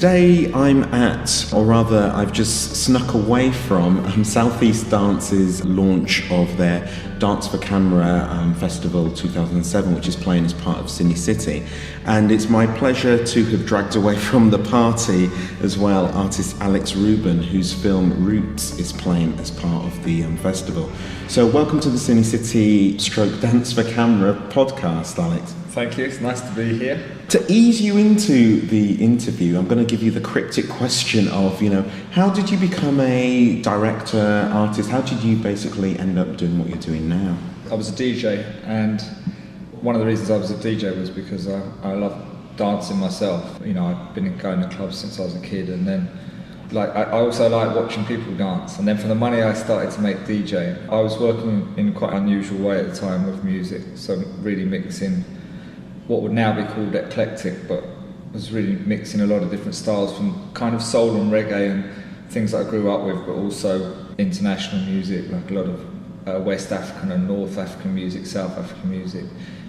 Today I'm at, or rather I've just snuck away from Southeast Dance's launch of their Dance for Camera Festival 2007, which is playing as part of CineCity. And it's my pleasure to have dragged away from the party as well artist Alex Reuben, whose film Roots is playing as part of the festival. So welcome to the CineCity / Dance for Camera podcast, Alex. Thank you, it's nice to be here. To ease you into the interview, I'm going to give you the cryptic question of, how did you become a director, artist? How did you basically end up doing what you're doing now? I was a DJ, and one of the reasons I was a DJ was because I love dancing myself. I've been going to clubs since I was a kid, and then I also like watching people dance. And then for the money I started to make DJing. I was working in quite an unusual way at the time with music, so really mixing what would now be called eclectic, but was really mixing a lot of different styles from kind of soul and reggae and things that I grew up with, but also international music, like a lot of West African and North African music, South African music,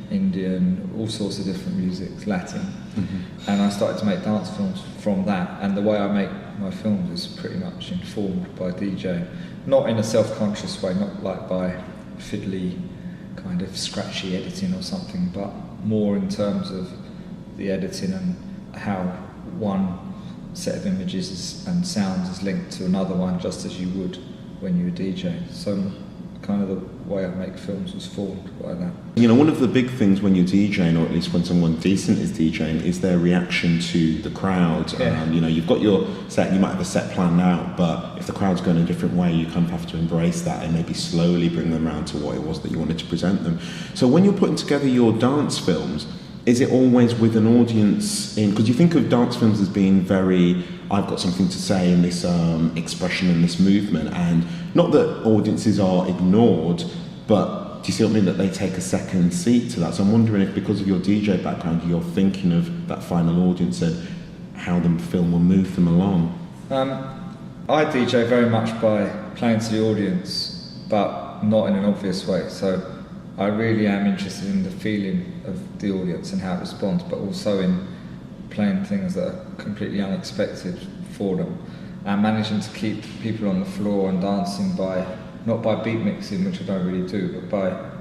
Indian, all sorts of different music, Latin. Mm-hmm. And I started to make dance films from that, and the way I make my films is pretty much informed by DJing. Not in a self-conscious way, not like by fiddly kind of scratchy editing or something, but more in terms of the editing and how one set of images and sounds is linked to another one, just as you would when you were DJing. So kind of the way I make films was formed by that. One of the big things when you're DJing, or at least when someone decent is DJing, is their reaction to the crowd. Yeah. You've got your set, you might have a set planned out, but if the crowd's going a different way, you kind of have to embrace that and maybe slowly bring them around to what it was that you wanted to present them. So when you're putting together your dance films, is it always with an audience in? Because you think of dance films as being very, I've got something to say in this expression and this movement, and not that audiences are ignored, but do you see what I mean, that they take a second seat to that? So I'm wondering if, because of your DJ background, you're thinking of that final audience and how the film will move them along. I DJ very much by playing to the audience, but not in an obvious way. So I really am interested in the feeling of the audience and how it responds, but also in playing things that are completely unexpected for them, and managing to keep people on the floor and dancing not by beat mixing, which I don't really do, but by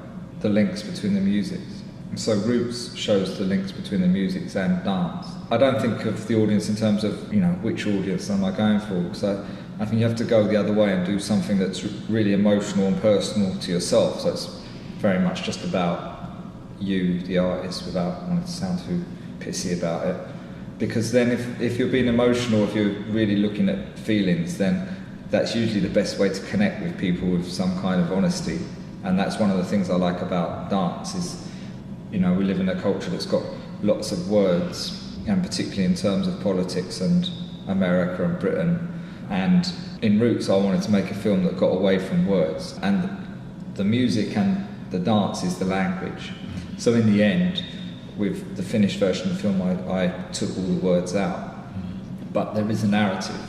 the links between the musics. So Roots shows the links between the musics and dance. I don't think of the audience in terms of, which audience am I going for, because I think you have to go the other way and do something that's really emotional and personal to yourself. So it's very much just about you, the artist, without wanting to sound too pissy about it. Because then if you're being emotional, if you're really looking at feelings, then that's usually the best way to connect with people, with some kind of honesty. And that's one of the things I like about dance is, we live in a culture that's got lots of words, and particularly in terms of politics and America and Britain. And in Roots, I wanted to make a film that got away from words, and the music and the dance is the language. So in the end, with the finished version of the film, I took all the words out. But there is a narrative,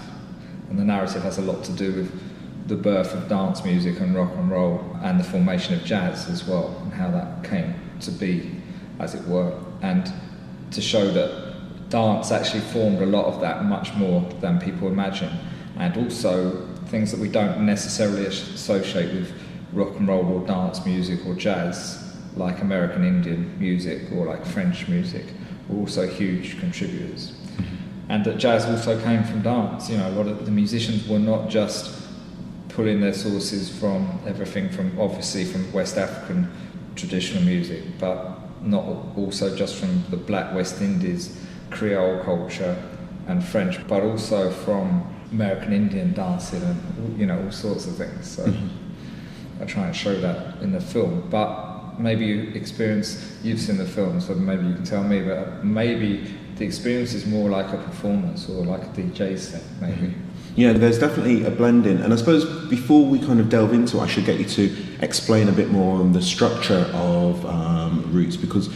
and the narrative has a lot to do with the birth of dance music and rock and roll, and the formation of jazz as well, and how that came to be, as it were. And to show that dance actually formed a lot of that, much more than people imagine, and also things that we don't necessarily associate with rock and roll or dance music or jazz, like American Indian music or like French music, were also huge contributors. Mm-hmm. And that jazz also came from dance. A lot of the musicians were not just pulling their sources from everything from, obviously, from West African traditional music, but not also just from the Black West Indies, Creole culture and French, but also from American Indian dancing and, all sorts of things. So I try and show that in the film, but maybe you've seen the film, so maybe you can tell me, but maybe the experience is more like a performance or like a DJ set, maybe. Yeah, there's definitely a blending, and I suppose before we kind of delve into it, I should get you to explain a bit more on the structure of Roots, because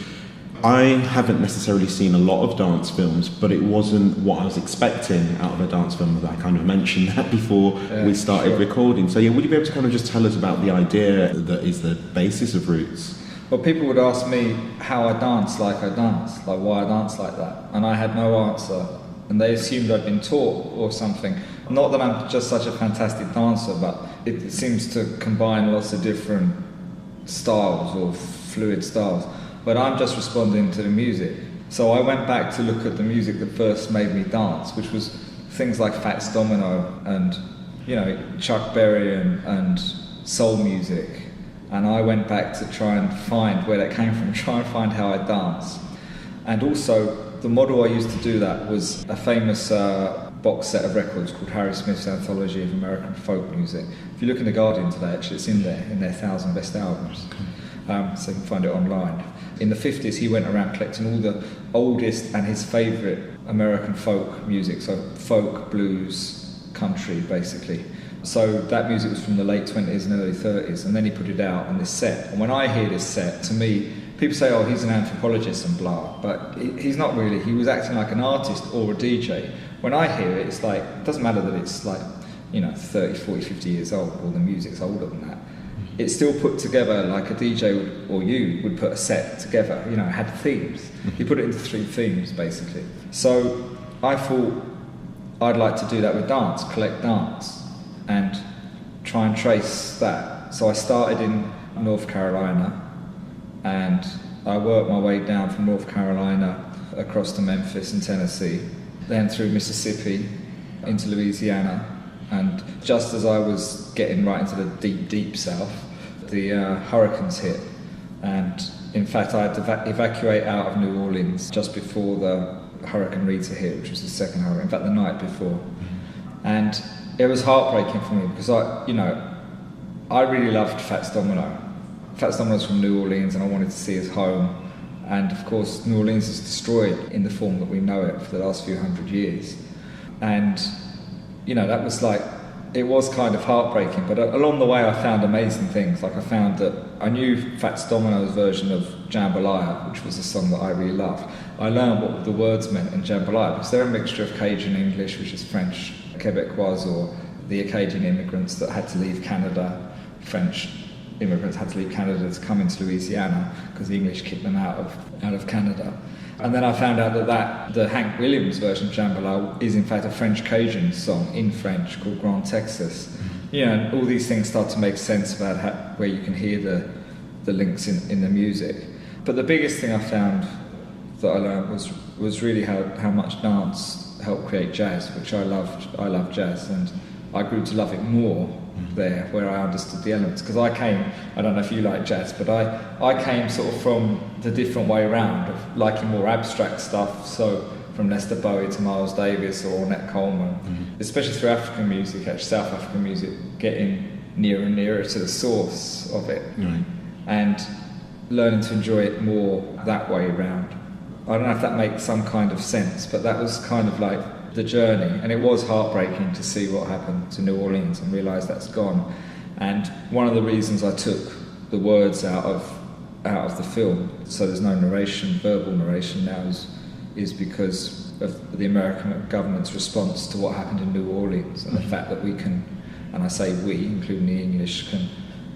I haven't necessarily seen a lot of dance films, but it wasn't what I was expecting out of a dance film. That I kind of mentioned that before we started recording. So would you be able to kind of just tell us about the idea that is the basis of Roots? Well, people would ask me how I dance like I dance, like why I dance like that, and I had no answer and they assumed I'd been taught or something. Not that I'm just such a fantastic dancer, but it seems to combine lots of different styles or fluid styles. But I'm just responding to the music. So I went back to look at the music that first made me dance, which was things like Fats Domino and, you know, Chuck Berry and soul music. And I went back to try and find where that came from, try and find how I dance. And also, the model I used to do that was a famous box set of records called Harry Smith's Anthology of American Folk Music. If you look in The Guardian today, actually, it's in there, in their 1,000 best albums. So you can find it online. In the 50s, he went around collecting all the oldest and his favourite American folk music, so folk, blues, country, basically. So that music was from the late 20s and early 30s, and then he put it out on this set. And when I hear this set, to me, people say, oh, he's an anthropologist and blah, but he's not really. He was acting like an artist or a DJ. When I hear it, it's like, it doesn't matter that it's like, you know, 30, 40, 50 years old, or the music's older than that. It's still put together like a DJ would, or you would put a set together, you know, it had themes. You put it into 3 themes, basically. So I thought I'd like to do that with dance, collect dance, and try and trace that. So I started in North Carolina, and I worked my way down from North Carolina across to Memphis and Tennessee, then through Mississippi into Louisiana, and just as I was getting right into the deep, deep south, the hurricanes hit, and in fact I had to evacuate out of New Orleans just before the Hurricane Rita hit, which was the second hurricane, in fact the night before. And it was heartbreaking for me because I really loved Fats Domino. Fats Domino's from New Orleans, and I wanted to see his home. And of course, New Orleans is destroyed in the form that we know it for the last few hundred years. And, you know, that was like, it was kind of heartbreaking. But along the way, I found amazing things. Like I found that I knew Fats Domino's version of Jambalaya, which was a song that I really loved. I learned what the words meant in Jambalaya because they're a mixture of Cajun English, which is French, Quebecois, or the Acadian immigrants that had to leave Canada, French immigrants had to leave Canada to come into Louisiana because the English kicked them out of Canada. And then I found out that the Hank Williams version of Jambalaya is in fact a French Cajun song in French called Grand Texas. You know, and all these things start to make sense about where you can hear the links in the music. But the biggest thing I found that I learned was really how much dance helped create jazz, which I loved. I love jazz, and I grew to love it more there, where I understood the elements. Because I don't know if you like jazz, but I came sort of from the different way around of liking more abstract stuff, so from Lester Bowie to Miles Davis or Ornette Coleman, especially through African music, actually South African music, getting nearer and nearer to the source of it, and learning to enjoy it more that way around. I don't know if that makes some kind of sense, but that was kind of like the journey, and it was heartbreaking to see what happened to New Orleans and realise that's gone. And one of the reasons I took the words out of the film, so there's no narration, verbal narration now, is because of the American government's response to what happened in New Orleans, and the fact that we can, and I say we, including the English, can,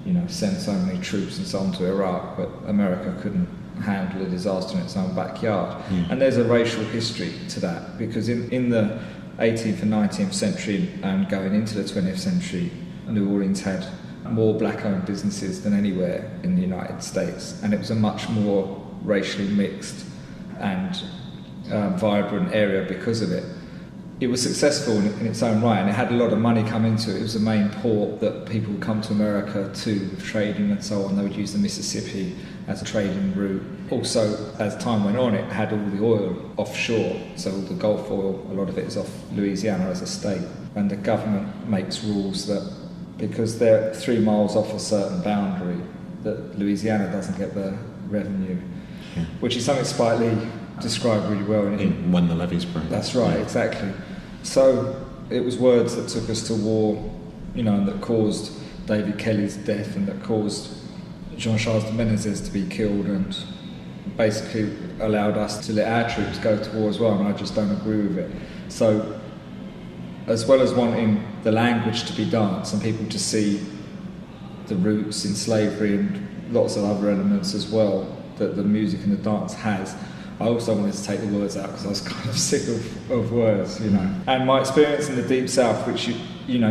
you know, send so many troops and so on to Iraq, but America couldn't handle a disaster in its own backyard. And there's a racial history to that, because in the 18th and 19th century and going into the 20th century, New Orleans had more black-owned businesses than anywhere in the United States, and it was a much more racially mixed and vibrant area because of it. It was successful in its own right, and it had a lot of money come into it. It was the main port that people would come to America to with trading and so on. They would use the Mississippi as a trading route. Also, as time went on, it had all the oil offshore, so all the Gulf oil, a lot of it is off Louisiana as a state. And the government makes rules that because they're 3 miles off a certain boundary, that Louisiana doesn't get the revenue, which is something Spike Lee described really well in When the Levees Break. That's right, exactly. So it was words that took us to war, you know, and that caused David Kelly's death, and that caused Jean-Charles de Menezes to be killed, and basically allowed us to let our troops go to war as well, and I just don't agree with it. So as well as wanting the language to be dance and people to see the roots in slavery and lots of other elements as well that the music and the dance has, I also wanted to take the words out because I was kind of sick of words, you know. And my experience in the Deep South, which you know.